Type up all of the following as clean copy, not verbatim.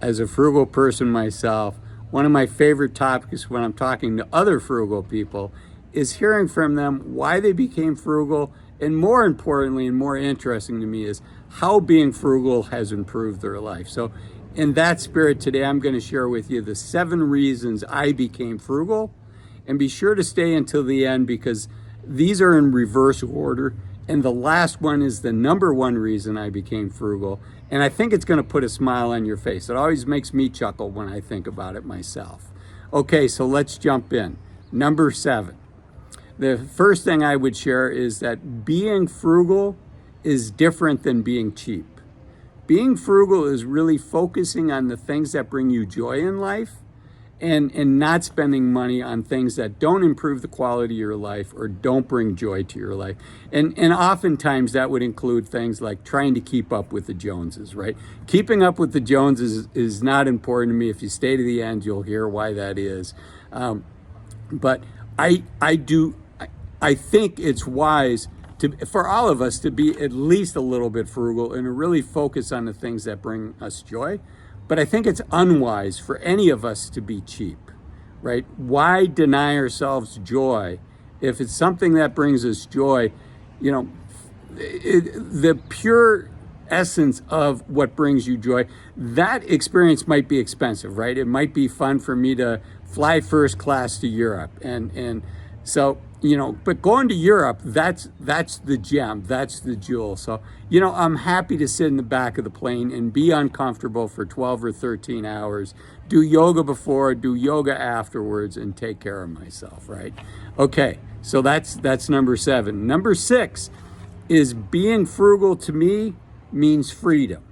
as a frugal person myself, one of my favorite topics when I'm talking to other frugal people is hearing from them why they became frugal, and more importantly and more interesting to me is how being frugal has improved their life. So in that spirit, today I'm going to share with you the 7 reasons I became frugal, and be sure to stay until the end because these are in reverse order. And the last one is the number 1 reason I became frugal. And I think it's going to put a smile on your face. It always makes me chuckle when I think about it myself. Okay, so let's jump in. Number 7. The first thing I would share is that being frugal is different than being cheap. Being frugal is really focusing on the things that bring you joy in life, and not spending money on things that don't improve the quality of your life or don't bring joy to your life. And oftentimes that would include things like trying to keep up with the Joneses, right? Keeping up with the Joneses is not important to me. If you stay to the end, you'll hear why that is. But I think it's wise for all of us to be at least a little bit frugal and to really focus on the things that bring us joy. But I think it's unwise for any of us to be cheap, right? Why deny ourselves joy if it's something that brings us joy? You know, the pure essence of what brings you joy, that experience might be expensive, right? It might be fun for me to fly first class to Europe. And so, you know, but going to Europe, that's the gem, that's the jewel. So, you know, I'm happy to sit in the back of the plane and be uncomfortable for 12 or 13 hours, do yoga before, do yoga afterwards, and take care of myself, right? Okay, so that's number 7. Number 6 is being frugal to me means freedom.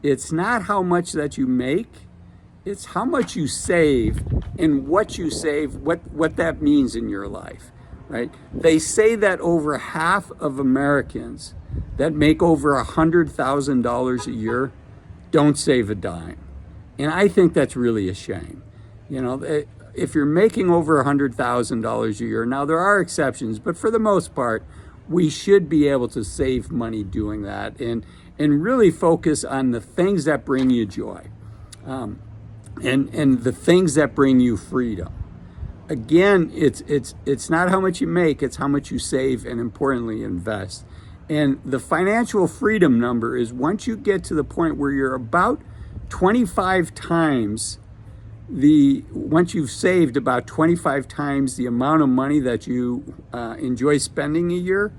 It's not how much that you make, it's how much you save and what you save, what that means in your life. Right? They say that over half of Americans that make over $100,000 a year don't save a dime. And I think that's really a shame. You know, if you're making over $100,000 a year, now there are exceptions, but for the most part, we should be able to save money doing that and really focus on the things that bring you joy and the things that bring you freedom. Again, it's not how much you make, it's how much you save and importantly invest. And the financial freedom number is once you get to the point where you're about 25 times once you've saved about 25 times the amount of money that you enjoy spending a year,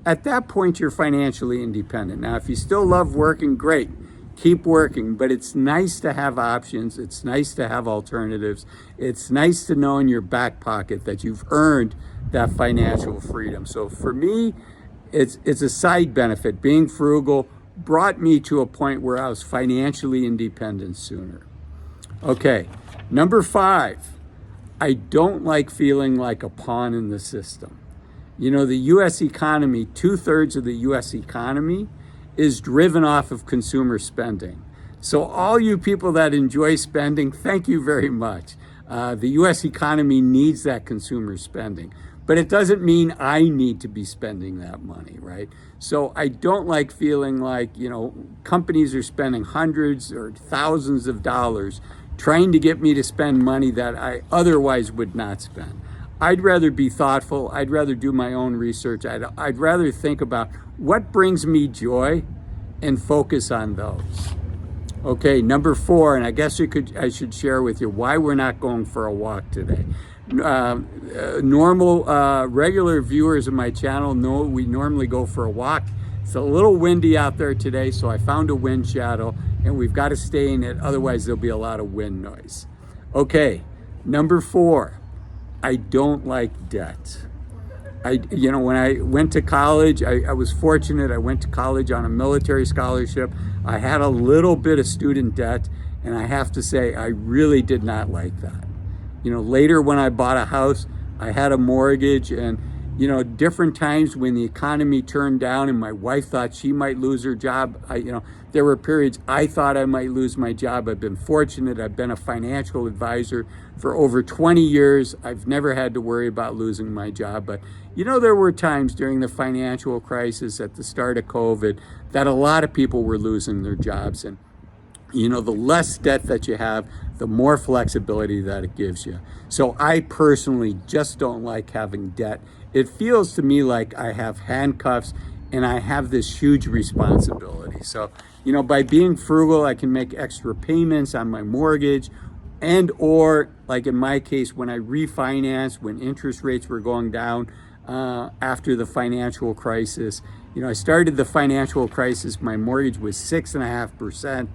at that point you're financially independent. Now, if you still love working, great. Keep working, but it's nice to have options. It's nice to have alternatives. It's nice to know in your back pocket that you've earned that financial freedom. So for me, it's a side benefit. Being frugal brought me to a point where I was financially independent sooner. Okay, number 5, I don't like feeling like a pawn in the system. You know, the U.S. economy, 2/3 of the U.S. economy is driven off of consumer spending. So all you people that enjoy spending, thank you very much. The US economy needs that consumer spending, but it doesn't mean I need to be spending that money, right? So I don't like feeling like, you know, companies are spending hundreds or thousands of dollars trying to get me to spend money that I otherwise would not spend. I'd rather be thoughtful. I'd rather do my own research. I'd rather think about what brings me joy and focus on those. Okay, number 4, and I guess I should share with you why we're not going for a walk today. Regular viewers of my channel know we normally go for a walk. It's a little windy out there today, so I found a wind shadow, and we've got to stay in it, otherwise there'll be a lot of wind noise. Okay, number 4. I don't like debt. When I went to college, I was fortunate. I went to college on a military scholarship. I had a little bit of student debt, and I have to say, I really did not like that. You know, later when I bought a house, I had a mortgage, and, you know, different times when the economy turned down and my wife thought she might lose her job, there were periods I thought I might lose my job. I've been fortunate. I've been a financial advisor for over 20 years. I've never had to worry about losing my job. But, you know, there were times during the financial crisis at the start of COVID that a lot of people were losing their jobs. And the less debt that you have, the more flexibility that it gives you. So I personally just don't like having debt. It feels to me like I have handcuffs and I have this huge responsibility. So, by being frugal, I can make extra payments on my mortgage, and or like in my case, when I refinanced, when interest rates were going down after the financial crisis. I started the financial crisis, my mortgage was 6.5%.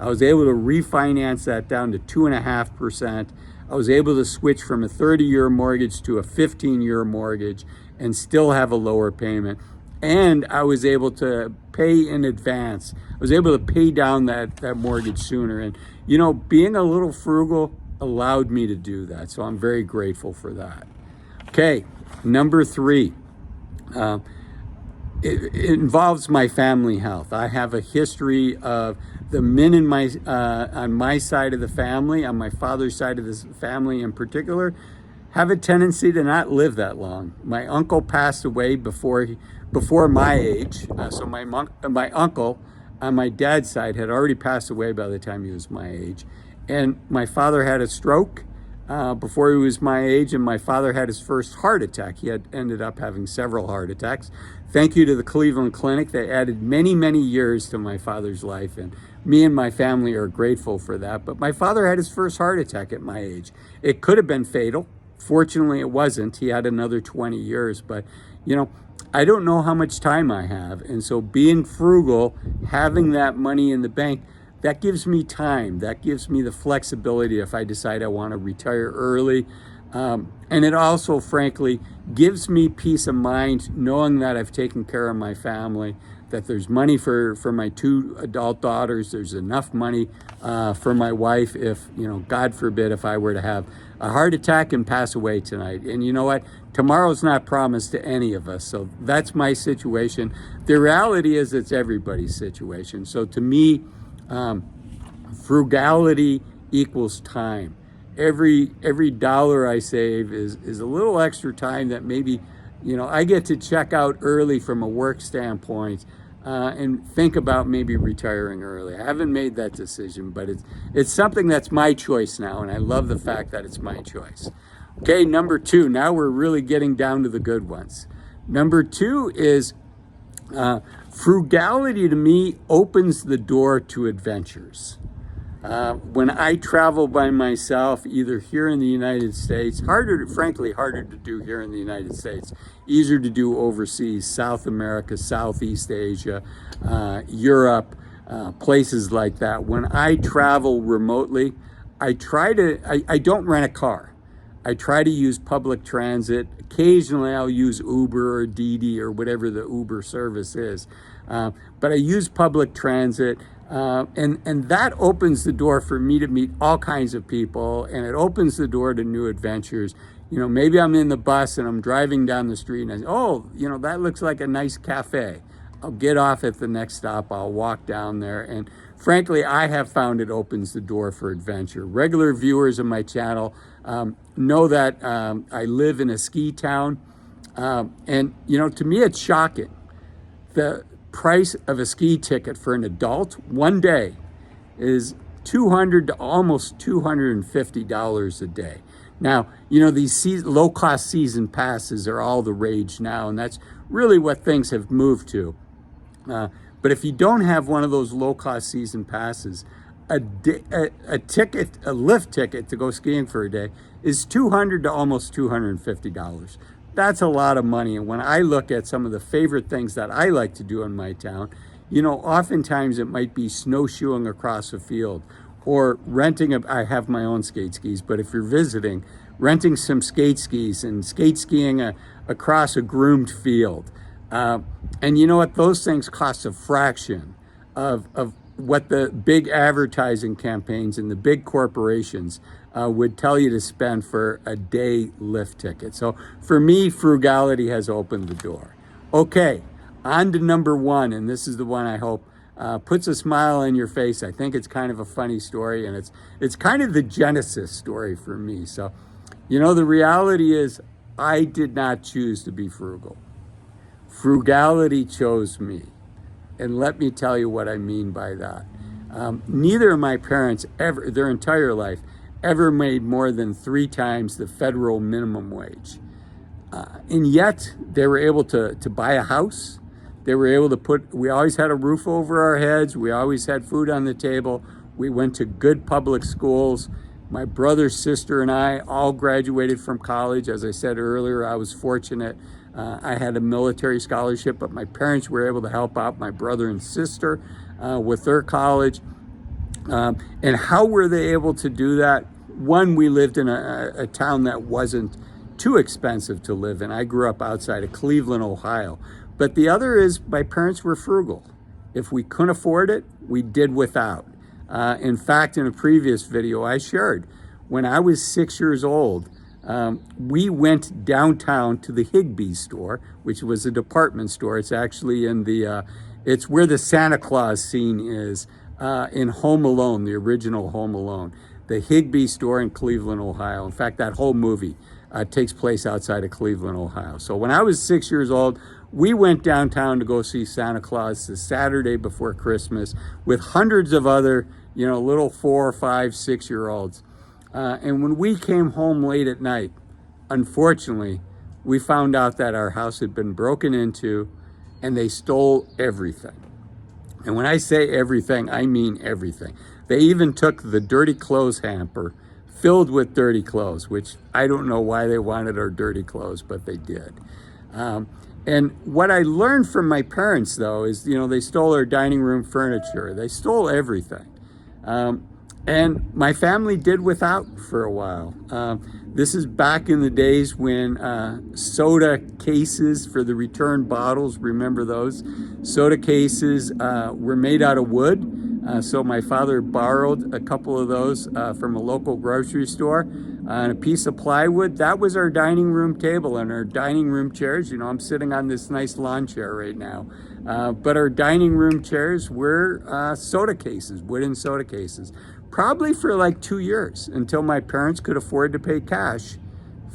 I was able to refinance that down to 2.5%. I was able to switch from a 30-year mortgage to a 15-year mortgage and still have a lower payment. And I was able to pay in advance. I was able to pay down that mortgage sooner. And, being a little frugal allowed me to do that. So I'm very grateful for that. Okay, number 3. It involves my family health. I have a history of the men in my on my side of the family, on my father's side of the family in particular, have a tendency to not live that long. My uncle passed away before my age, so my uncle on my dad's side had already passed away by the time he was my age, and my father had a stroke before he was my age, and my father had his first heart attack. He had ended up having several heart attacks. Thank you to the Cleveland Clinic. They added many, many years to my father's life, and me and my family are grateful for that. But my father had his first heart attack at my age. It could have been fatal. Fortunately, it wasn't. He had another 20 years, but I don't know how much time I have. And so being frugal, having that money in the bank, that gives me time. That gives me the flexibility if I decide I want to retire early. And it also, frankly, gives me peace of mind knowing that I've taken care of my family, that there's money for my 2 adult daughters. There's enough money for my wife if, God forbid, if I were to have a heart attack and pass away tonight. And you know what? Tomorrow's not promised to any of us. So that's my situation. The reality is it's everybody's situation. So to me, frugality equals time. Every dollar I save is a little extra time that maybe, I get to check out early from a work standpoint and think about maybe retiring early. I haven't made that decision, but it's something that's my choice now, and I love the fact that it's my choice. Okay, number 2. Now we're really getting down to the good ones. Number 2 is frugality to me opens the door to adventures. When I travel by myself, either here in the United States, frankly harder to do here in the United States, easier to do overseas, South America, Southeast Asia, Europe, places like that. When I travel remotely, I don't rent a car. I try to use public transit. Occasionally I'll use Uber or Didi or whatever the Uber service is. But I use public transit. And that opens the door for me to meet all kinds of people, and it opens the door to new adventures. Maybe I'm in the bus and I'm driving down the street and I say, oh, that looks like a nice cafe. I'll get off at the next stop. I'll walk down there. And frankly, I have found it opens the door for adventure. Regular viewers of my channel know that I live in a ski town. And, to me, it's shocking. The price of a ski ticket for an adult one day is $200 to almost $250 a day. Now, these low-cost season passes are all the rage now, and that's really what things have moved to. But if you don't have one of those low-cost season passes, a lift ticket to go skiing for a day is $200 to almost $250. That's a lot of money. And when I look at some of the favorite things that I like to do in my town, oftentimes it might be snowshoeing across a field or I have my own skate skis, but if you're visiting, renting some skate skis and skate skiing across a groomed field. And you know what? Those things cost a fraction of what the big advertising campaigns and the big corporations would tell you to spend for a day lift ticket. So for me, frugality has opened the door. Okay, on to number 1, and this is the one I hope puts a smile on your face. I think it's kind of a funny story, and it's kind of the genesis story for me. So, the reality is I did not choose to be frugal. Frugality chose me. And let me tell you what I mean by that. Neither of my parents ever, their entire life, ever made more than 3 times the federal minimum wage. And yet they were able to buy a house. They were able to we always had a roof over our heads. We always had food on the table. We went to good public schools. My brother, sister, and I all graduated from college. As I said earlier, I was fortunate. I had a military scholarship, but my parents were able to help out my brother and sister with their college. And how were they able to do that? One, we lived in a town that wasn't too expensive to live in. I grew up outside of Cleveland, Ohio. But the other is my parents were frugal. If we couldn't afford it, we did without. In fact, in a previous video I shared, when I was 6 years old, we went downtown to the Higbee store, which was a department store. It's actually in it's where the Santa Claus scene is in Home Alone, the original Home Alone. The Higbee store in Cleveland, Ohio. In fact, that whole movie takes place outside of Cleveland, Ohio. So when I was 6 years old, we went downtown to go see Santa Claus the Saturday before Christmas with hundreds of other, little 4, 5, 6-year-olds. And when we came home late at night, unfortunately, we found out that our house had been broken into and they stole everything. And when I say everything, I mean everything. They even took the dirty clothes hamper filled with dirty clothes, which I don't know why they wanted our dirty clothes, but they did. And what I learned from my parents, though, is, they stole our dining room furniture. They stole everything. And my family did without for a while. This is back in the days when soda cases for the return bottles, remember those? Soda cases were made out of wood. So my father borrowed a couple of those from a local grocery store and a piece of plywood. That was our dining room table and our dining room chairs. I'm sitting on this nice lawn chair right now. But our dining room chairs were soda cases, wooden soda cases. Probably for like 2 years until my parents could afford to pay cash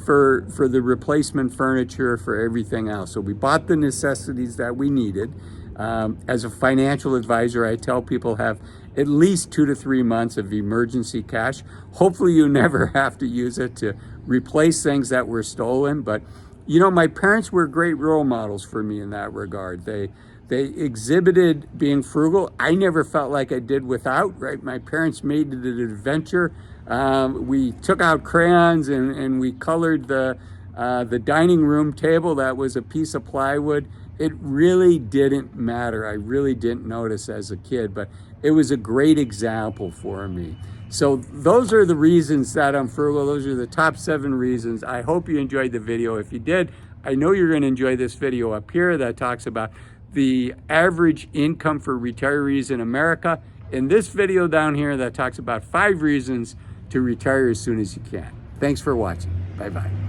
for the replacement furniture, for everything else. So we bought the necessities that we needed. As a financial advisor, I tell people have at least 2 to 3 months of emergency cash. Hopefully you never have to use it to replace things that were stolen. But, my parents were great role models for me in that regard. They exhibited being frugal. I never felt like I did without, right? My parents made it an adventure. We took out crayons and we colored the dining room table that was a piece of plywood. It really didn't matter. I really didn't notice as a kid, but it was a great example for me. So those are the reasons that I'm frugal. Those are the top 7 reasons. I hope you enjoyed the video. If you did, I know you're going to enjoy this video up here that talks about the average income for retirees in America. In this video down here that talks about 5 reasons to retire as soon as you can. Thanks for watching. Bye-bye.